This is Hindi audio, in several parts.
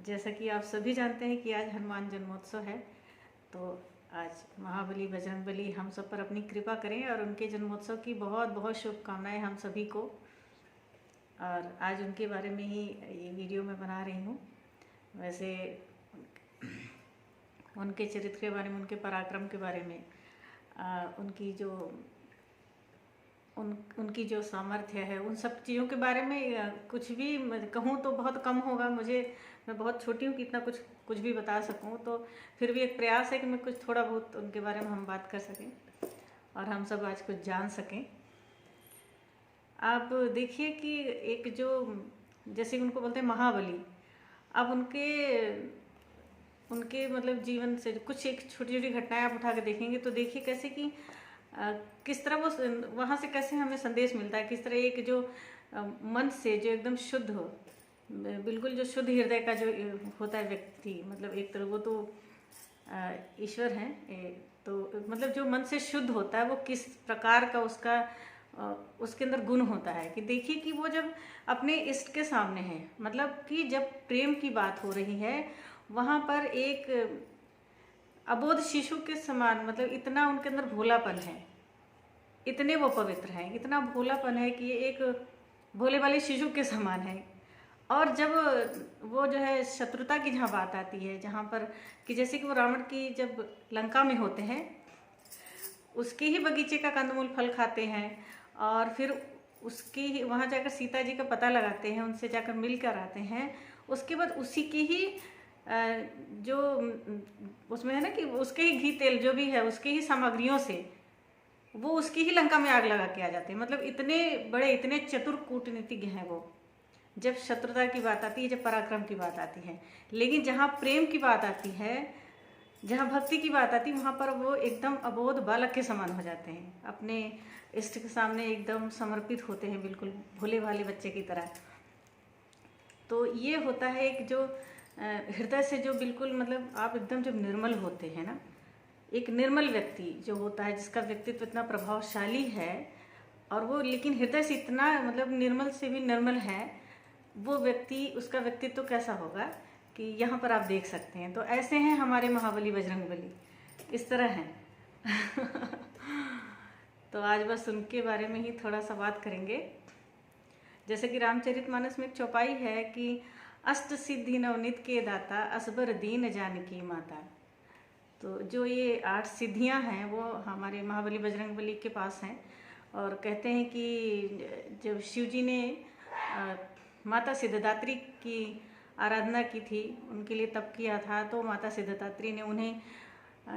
जैसा कि आप सभी जानते हैं कि आज हनुमान जन्मोत्सव है, तो आज महाबली बजरंगबली हम सब पर अपनी कृपा करें और उनके जन्मोत्सव की बहुत बहुत शुभकामनाएं हम सभी को। और आज उनके बारे में ही ये वीडियो मैं बना रही हूँ। वैसे उनके चरित्र के बारे में, उनके पराक्रम के बारे में, उनकी जो सामर्थ्य है, उन सब चीज़ों के बारे में कुछ भी कहूँ तो बहुत कम होगा। मैं बहुत छोटी हूँ कि इतना कुछ भी बता सकूँ, तो फिर भी एक प्रयास है कि मैं कुछ थोड़ा बहुत उनके बारे में हम बात कर सकें और हम सब आज कुछ जान सकें। आप देखिए कि एक जो, जैसे उनको बोलते हैं महाबली, अब उनके मतलब जीवन से कुछ एक छोटी छोटी घटनाएं आप उठा के देखेंगे तो देखिए कैसे कि किस तरह वो वहाँ से कैसे हमें संदेश मिलता है, किस तरह एक जो मन से जो एकदम शुद्ध हो, बिल्कुल जो शुद्ध हृदय का जो होता है व्यक्ति, मतलब एक तरह वो तो ईश्वर हैं, तो मतलब जो मन से शुद्ध होता है वो किस प्रकार का उसके अंदर गुण होता है कि देखिए कि वो जब अपने इष्ट के सामने है, मतलब कि जब प्रेम की बात हो रही है वहाँ पर एक अबोध शिशु के समान, मतलब इतना उनके अंदर भोलापन है, इतने वो पवित्र हैं, इतना भोलापन है कि ये एक भोले वाले शिशु के समान है। और जब वो जो है शत्रुता की जहाँ बात आती है, जहाँ पर कि जैसे कि वो रावण की जब लंका में होते हैं, उसके ही बगीचे का कंदमूल फल खाते हैं और फिर उसकी ही वहाँ जाकर सीता जी का पता लगाते हैं, उनसे जाकर मिल कर आते हैं। उसके बाद उसी की ही जो उसमें है ना कि उसके ही घी तेल जो भी है उसके ही सामग्रियों से वो उसकी ही लंका में आग लगा के आ जाते हैं। मतलब इतने बड़े, इतने चतुर कूटनीतिज्ञ हैं वो, जब शत्रुता की बात आती है, जब पराक्रम की बात आती है। लेकिन जहाँ प्रेम की बात आती है, जहाँ भक्ति की बात आती है, वहाँ पर वो एकदम अबोध बालक के समान हो जाते हैं, अपने इष्ट के सामने एकदम समर्पित होते हैं, बिल्कुल भोले भाले बच्चे की तरह। तो ये होता है एक जो हृदय से जो बिल्कुल, मतलब आप एकदम जब निर्मल होते हैं ना, एक निर्मल व्यक्ति जो होता है, जिसका व्यक्तित्व इतना प्रभावशाली है और वो लेकिन हृदय से इतना, मतलब निर्मल से भी निर्मल है वो व्यक्ति, उसका व्यक्तित्व कैसा होगा कि यहाँ पर आप देख सकते हैं। तो ऐसे हैं हमारे महाबली बजरंगबली, इस तरह हैं। तो आज बस उनके बारे में ही थोड़ा सा बात करेंगे। जैसे कि रामचरितमानस में एक चौपाई है कि अष्ट सिद्धि नवनीत के दाता, असबर दीन जानकी माता। तो जो ये 8 सिद्धियां हैं वो हमारे महाबली बजरंगबली के पास हैं। और कहते हैं कि जब शिव जी ने माता सिद्धदात्री की आराधना की थी, उनके लिए तप किया था, तो माता सिद्धदात्री ने उन्हें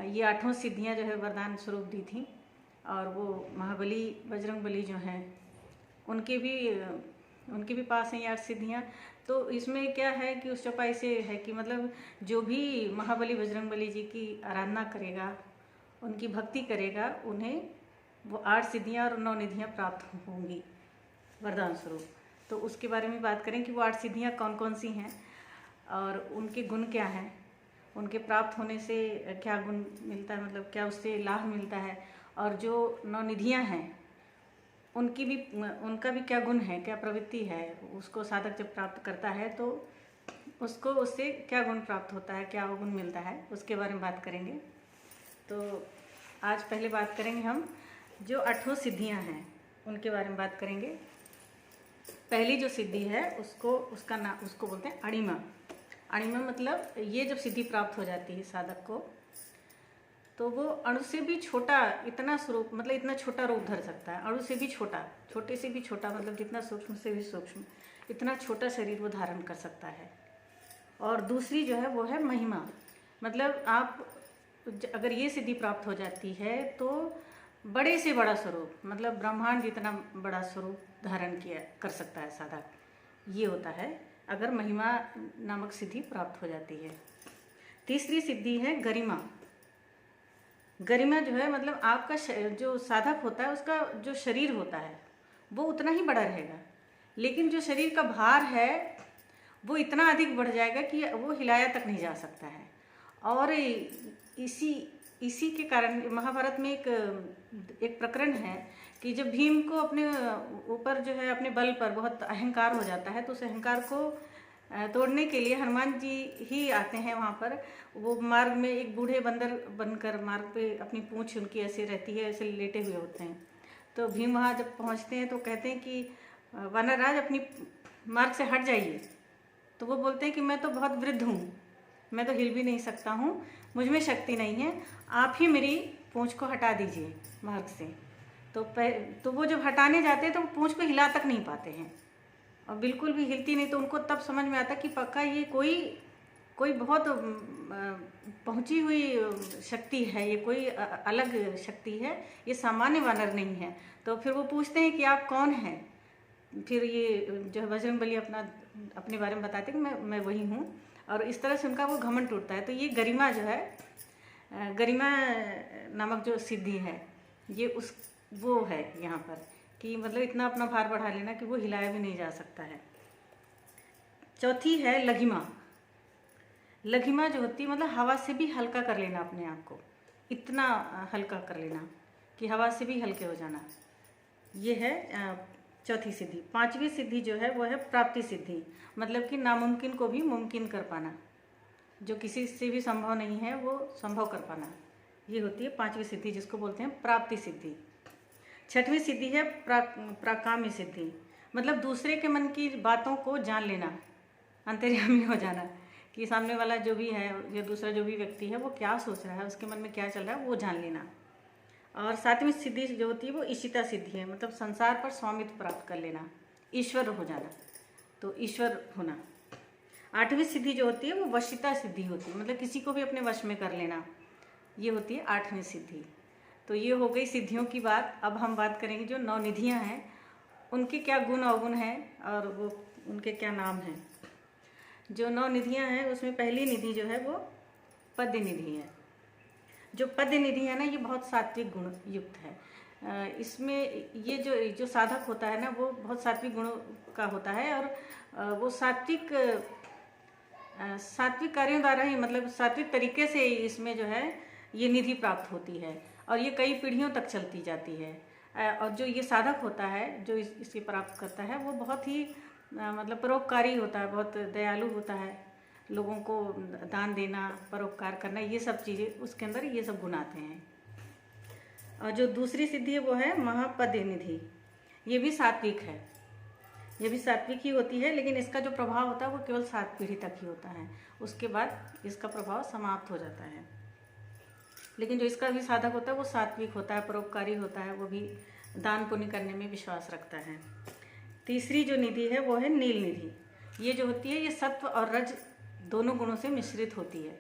ये 8 सिद्धियां जो है वरदान स्वरूप दी थी। और वो महाबली बजरंगबली जो हैं उनके भी पास हैं ये 8 सिद्धियाँ। तो इसमें क्या है कि उस चौपाई से है कि मतलब जो भी महाबली बजरंगबली जी की आराधना करेगा, उनकी भक्ति करेगा, उन्हें वो 8 सिद्धियाँ और 9 निधियाँ प्राप्त होंगी वरदान स्वरूप। तो उसके बारे में बात करें कि वो 8 सिद्धियाँ कौन कौन सी हैं और उनके गुण क्या हैं, उनके प्राप्त होने से क्या गुण मिलता है, मतलब क्या उससे लाभ मिलता है, और जो 9 निधियाँ हैं उनका भी क्या गुण है, क्या प्रवृत्ति है, उसको साधक जब प्राप्त करता है तो उससे क्या गुण प्राप्त होता है, क्या गुण मिलता है, उसके बारे में बात करेंगे। तो आज पहले बात करेंगे हम जो 8 सिद्धियां हैं उनके बारे में बात करेंगे। पहली जो सिद्धि है उसको बोलते हैं अणिमा। अणिमा मतलब ये जब सिद्धि प्राप्त हो जाती है साधक को, तो वो अणु से भी छोटा, इतना स्वरूप, मतलब इतना छोटा रूप धर सकता है, अणु से भी छोटा, छोटे से भी छोटा, मतलब जितना सूक्ष्म से भी सूक्ष्म, इतना छोटा शरीर वो धारण कर सकता है। और दूसरी जो है वो है महिमा, मतलब आप अगर ये सिद्धि प्राप्त हो जाती है तो बड़े से बड़ा स्वरूप, मतलब ब्रह्मांड जितना बड़ा स्वरूप धारण कर सकता है साधक, ये होता है अगर महिमा नामक सिद्धि प्राप्त हो जाती है। तीसरी सिद्धि है गरिमा। गरिमा जो है मतलब आपका जो साधक होता है उसका जो शरीर होता है वो उतना ही बड़ा रहेगा, लेकिन जो शरीर का भार है वो इतना अधिक बढ़ जाएगा कि वो हिलाया तक नहीं जा सकता है। और इसी के कारण महाभारत में एक प्रकरण है कि जब भीम को अपने ऊपर जो है अपने बल पर बहुत अहंकार हो जाता है, तो उस अहंकार को तोड़ने के लिए हनुमान जी ही आते हैं वहाँ पर। वो मार्ग में एक बूढ़े बंदर बनकर मार्ग पे अपनी पूंछ उनकी ऐसे रहती है, ऐसे लेटे हुए होते हैं। तो भीम वहाँ जब पहुँचते हैं तो कहते हैं कि वानरराज अपनी मार्ग से हट जाइए। तो वो बोलते हैं कि मैं तो बहुत वृद्ध हूँ, मैं तो हिल भी नहीं सकता हूँ, मुझ में शक्ति नहीं है, आप ही मेरी पूंछ को हटा दीजिए मार्ग से। तो वो जब हटाने जाते हैं तो वो पूंछ को हिला तक नहीं पाते हैं और बिल्कुल भी हिलती नहीं। तो उनको तब समझ में आता कि पक्का ये कोई बहुत पहुंची हुई शक्ति है, ये कोई अलग शक्ति है, ये सामान्य वानर नहीं है। तो फिर वो पूछते हैं कि आप कौन हैं। फिर ये जो है बजरंगबली अपने बारे में बताते हैं कि मैं वही हूँ, और इस तरह से उनका वो घमंड टूटता है। तो ये गरिमा जो है, गरिमा नामक जो सिद्धि है, ये वो है यहाँ पर कि मतलब इतना अपना भार बढ़ा लेना कि वो हिलाया भी नहीं जा सकता है। चौथी है लघिमा। लघिमा जो होती है मतलब हवा से भी हल्का कर लेना अपने आप को, इतना हल्का कर लेना कि हवा से भी हल्के हो जाना। ये है चौथी सिद्धि। पांचवी सिद्धि जो है वो है प्राप्ति सिद्धि, मतलब कि नामुमकिन को भी मुमकिन कर पाना, जो किसी से भी संभव नहीं है वो संभव कर पाना। ये होती है पांचवी सिद्धि, जिसको बोलते हैं प्राप्ति सिद्धि। छठवीं सिद्धि है प्राकाम्य सिद्धि, मतलब दूसरे के मन की बातों को जान लेना, अंतर्यामी हो जाना कि सामने वाला जो भी है या दूसरा जो भी व्यक्ति है वो क्या सोच रहा है, उसके मन में क्या चल रहा है, वो जान लेना। और सातवीं सिद्धि जो होती है वो ईशिता सिद्धि है, मतलब संसार पर स्वामित्व प्राप्त कर लेना, ईश्वर हो जाना, तो ईश्वर होना। आठवीं सिद्धि जो होती है वो वशिता सिद्धि होती है, मतलब किसी को भी अपने वश में कर लेना, ये होती है आठवीं सिद्धि। तो ये हो गई सिद्धियों की बात। अब हम बात करेंगे जो नवनिधियाँ हैं, उनके क्या गुण अवगुण हैं और वो उनके क्या नाम हैं। जो नवनिधियाँ हैं उसमें पहली निधि जो है वो पद्य निधि है। जो पद्य निधि है ना, ये बहुत सात्विक गुण युक्त है। इसमें ये जो साधक होता है ना, वो बहुत सात्विक गुणों का होता है, और वो सात्विक कार्यों द्वारा ही, मतलब सात्विक तरीके से इसमें जो है ये निधि प्राप्त होती है, और ये कई पीढ़ियों तक चलती जाती है। और जो ये साधक होता है जो इसकी प्राप्त करता है, वो बहुत ही मतलब परोपकारी होता है, बहुत दयालु होता है, लोगों को दान देना, परोपकार करना, ये सब चीज़ें उसके अंदर ये सब गुण आते हैं। और जो दूसरी सिद्धि है वो है महापद्य निधि। ये भी सात्विक है, ये भी सात्विक ही होती है, लेकिन इसका जो प्रभाव होता है वो केवल 7 पीढ़ी तक ही होता है, उसके बाद इसका प्रभाव समाप्त हो जाता है। लेकिन जो इसका भी साधक होता है वो सात्विक होता है, परोपकारी होता है, वो भी दान पुण्य करने में विश्वास रखता है। तीसरी जो निधि है वो है नील निधि। ये जो होती है ये सत्व और रज दोनों गुणों से मिश्रित होती है।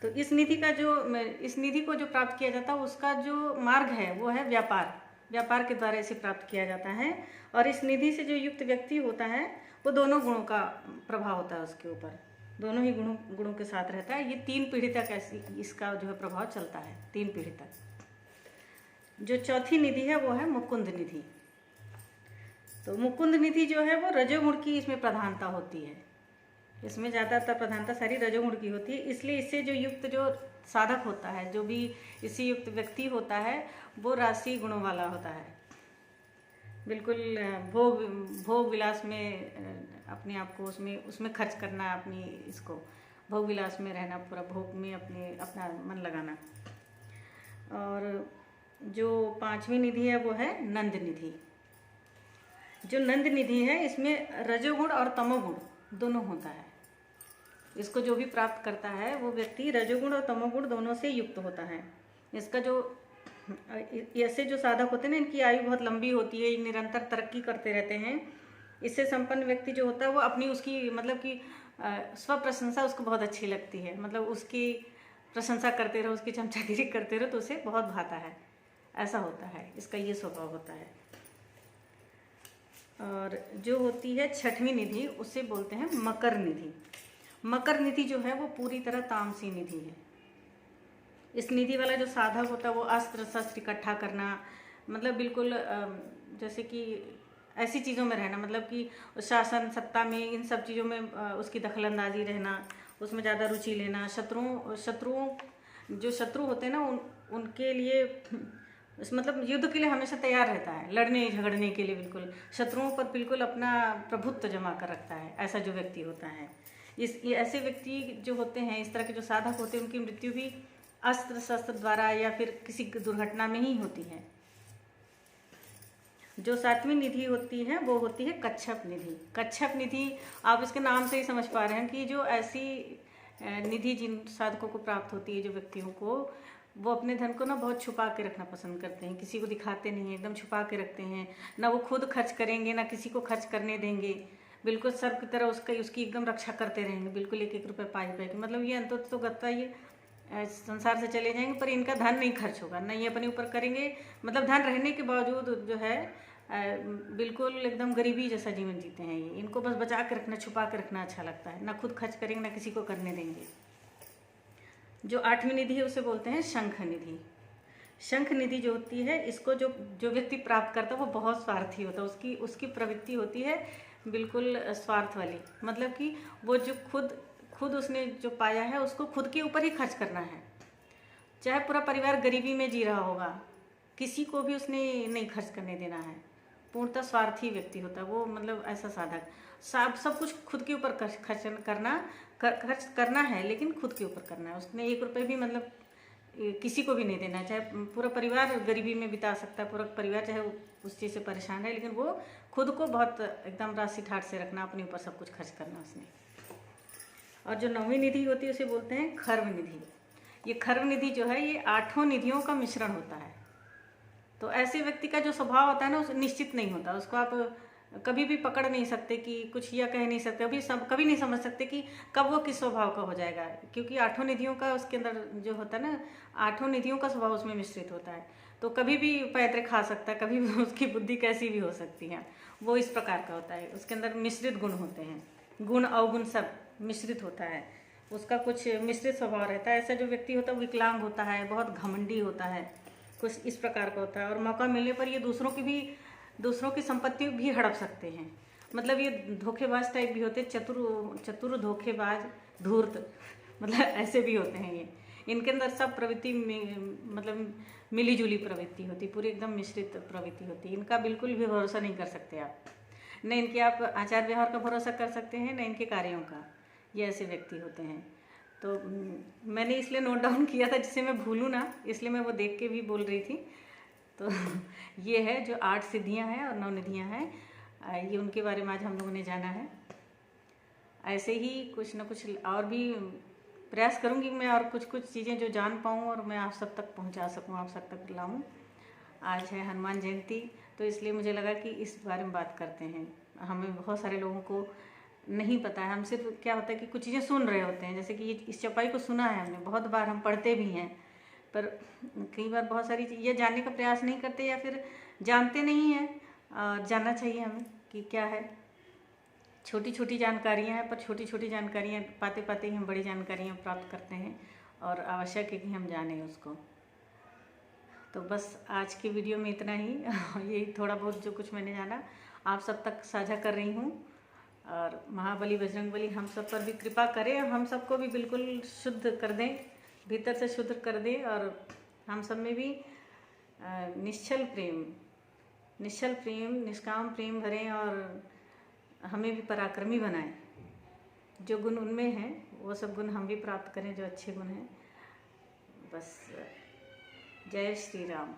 तो इस निधि को जो प्राप्त किया जाता है उसका जो मार्ग है वो है व्यापार के द्वारा इसे प्राप्त किया जाता है। और इस निधि से जो युक्त व्यक्ति होता है वो दोनों गुणों का प्रभाव होता है उसके ऊपर, दोनों ही गुणों के साथ रहता है। ये 3 पीढ़ी तक ऐसी इसका जो है प्रभाव चलता है, 3 पीढ़ी तक। जो चौथी निधि है वो है मुकुंद निधि। तो मुकुंद निधि जो है वो रजोगुण की इसमें प्रधानता होती है, इसमें ज़्यादातर प्रधानता सारी रजोगुण की होती है। इसलिए इससे जो युक्त जो साधक होता है, जो भी इससे युक्त व्यक्ति होता है, वो राशि गुणों वाला होता है, बिल्कुल भोग विलास में अपने आप को उसमें खर्च करना, अपनी इसको भोग विलास में रहना, पूरा भोग में अपना मन लगाना। और जो 5वीं निधि है वो है नंद निधि। जो नंद निधि है इसमें रजोगुण और तमोगुण दोनों होता है। इसको जो भी प्राप्त करता है वो व्यक्ति रजोगुण और तमोगुण दोनों से युक्त होता है। इसका जो ऐसे जो साधक होते हैं ना, इनकी आयु बहुत लंबी होती है, निरंतर तरक्की करते रहते हैं। इससे संपन्न व्यक्ति जो होता है वो अपनी उसकी मतलब कि स्व प्रशंसा उसको बहुत अच्छी लगती है, मतलब उसकी प्रशंसा करते रहो, उसकी चमचागिरी करते रहो तो उसे बहुत भाता है, ऐसा होता है, इसका ये स्वभाव होता है। और जो होती है 6वीं निधि उसे बोलते हैं मकर निधि। मकर निधि जो है वो पूरी तरह तामसी निधि है। इस निधि वाला जो साधक होता है वो अस्त्र शस्त्र इकट्ठा करना, मतलब बिल्कुल जैसे कि ऐसी चीज़ों में रहना, मतलब कि शासन सत्ता में इन सब चीज़ों में उसकी दखलंदाजी रहना, उसमें ज़्यादा रुचि लेना, शत्रु होते हैं ना उनके लिए मतलब युद्ध के लिए हमेशा तैयार रहता है, लड़ने झगड़ने के लिए, बिल्कुल शत्रुओं पर बिल्कुल अपना प्रभुत्व जमा कर रखता है, ऐसा जो व्यक्ति होता है। ये ऐसे व्यक्ति जो होते हैं, इस तरह के जो साधक होते हैं, उनकी मृत्यु भी अस्त्र शस्त्र द्वारा या फिर किसी दुर्घटना में ही होती है। जो 7वीं निधि होती है वो होती है कच्छप निधि। कच्छप निधि आप इसके नाम से ही समझ पा रहे हैं कि जो ऐसी निधि जिन साधकों को प्राप्त होती है, जो व्यक्तियों को, वो अपने धन को ना बहुत छुपा के रखना पसंद करते हैं, किसी को दिखाते नहीं हैं, एकदम छुपा के रखते हैं। ना वो खुद खर्च करेंगे, ना किसी को खर्च करने देंगे, बिल्कुल सर्प की तरह उसकी एकदम रक्षा करते रहेंगे, बिल्कुल एक एक रुपये पाई पाई के। मतलब ये अंत तो गत्ता, ये संसार से चले जाएंगे पर इनका धन नहीं खर्च होगा, ना ये अपने ऊपर करेंगे। मतलब धन रहने के बावजूद जो है बिल्कुल एकदम गरीबी जैसा जीवन जीते हैं ये। इनको बस बचा के रखना, छुपा के रखना अच्छा लगता है, ना खुद खर्च करेंगे, ना किसी को करने देंगे। जो 8वीं निधि है उसे बोलते हैं शंख निधि। शंख निधि जो होती है, इसको जो व्यक्ति प्राप्त करता है वो बहुत स्वार्थी होता है। उसकी प्रवृत्ति होती है बिल्कुल स्वार्थ वाली। मतलब कि वो जो खुद उसने जो पाया है उसको खुद के ऊपर ही खर्च करना है, चाहे पूरा परिवार गरीबी में जी रहा होगा, किसी को भी उसने नहीं खर्च करने देना है। पूर्णतः स्वार्थी व्यक्ति होता है वो। मतलब ऐसा साधक सब कुछ खुद के ऊपर खर्च करना है, लेकिन खुद के ऊपर करना है। उसने 1 रुपये भी मतलब किसी को भी नहीं देना है। चाहे पूरा परिवार गरीबी में बिता सकता है, पूरा परिवार चाहे उस चीज़ से परेशान है, लेकिन वो खुद को बहुत एकदम राशि ठाट से रखना, अपने ऊपर सब कुछ खर्च करना उसने। और जो 9वीं निधि होती है उसे बोलते हैं खर्व निधि। ये खर्व निधि जो है ये 8 निधियों का मिश्रण होता है। तो ऐसे व्यक्ति का जो स्वभाव होता है ना, उस निश्चित नहीं होता। उसको आप कभी भी पकड़ नहीं सकते कि कुछ, या कह नहीं सकते, कभी नहीं समझ सकते कि कब वो किस स्वभाव का हो जाएगा, क्योंकि 8 निधियों का उसके अंदर जो होता है ना, 8 निधियों का स्वभाव उसमें मिश्रित होता है। तो कभी भी पैतरे खा सकता है, कभी भी उसकी बुद्धि कैसी भी हो सकती है। वो इस प्रकार का होता है। उसके अंदर मिश्रित गुण होते हैं, गुण अवगुण सब मिश्रित होता है। उसका कुछ मिश्रित स्वभाव रहता है। ऐसा जो व्यक्ति होता है विकलांग होता है, बहुत घमंडी होता है, कुछ इस प्रकार का होता है। और मौका मिलने पर ये दूसरों की संपत्ति भी हड़प सकते हैं। मतलब ये धोखेबाज टाइप भी होते हैं, चतुर धोखेबाज धूर्त, मतलब ऐसे भी होते हैं ये। इनके अंदर सब प्रवृत्ति मतलब मिली जुली प्रवृत्ति होती, पूरी एकदम मिश्रित प्रवृत्ति होती। इनका बिल्कुल भी भरोसा नहीं कर सकते आप, न इनके आप आचार व्यवहार का भरोसा कर सकते हैं, न इनके कार्यों का। ये ऐसे व्यक्ति होते हैं। तो मैंने इसलिए नोट डाउन किया था जिससे मैं भूलूँ ना, इसलिए मैं वो देख के भी बोल रही थी। तो ये है जो 8 सिद्धियां हैं और 9 निधियां हैं, ये उनके बारे में आज हम लोगों ने जाना है। ऐसे ही कुछ न कुछ और भी प्रयास करूंगी मैं, और कुछ चीज़ें जो जान पाऊँ और मैं आप सब तक पहुंचा सकूं, आप सब तक लाऊं। आज है हनुमान जयंती, तो इसलिए मुझे लगा कि इस बारे में बात करते हैं। हमें बहुत सारे लोगों को नहीं पता है। हम सिर्फ क्या होता है कि कुछ चीज़ें सुन रहे होते हैं, जैसे कि इस चौपाई को सुना है हमने बहुत बार, हम पढ़ते भी हैं, पर कई बार बहुत सारी चीज़ें जानने का प्रयास नहीं करते, या फिर जानते नहीं हैं। और जानना चाहिए हमें कि क्या है। छोटी छोटी जानकारियाँ हैं, पर छोटी छोटी जानकारियाँ पाते पाते ही हम बड़ी जानकारियाँ प्राप्त करते हैं, और आवश्यक है कि हम जानें उसको। तो बस आज की वीडियो में इतना ही। यही थोड़ा बहुत जो कुछ मैंने जाना आप सब तक साझा कर रही हूँ। और महाबली बजरंगबली हम सब पर भी कृपा करें, और हम सबको भी बिल्कुल शुद्ध कर दें, भीतर से शुद्ध कर दें, और हम सब में भी निश्चल प्रेम, निष्काम प्रेम भरें, और हमें भी पराक्रमी बनाएं। जो गुण उनमें हैं वो सब गुण हम भी प्राप्त करें, जो अच्छे गुण हैं। बस जय श्री राम।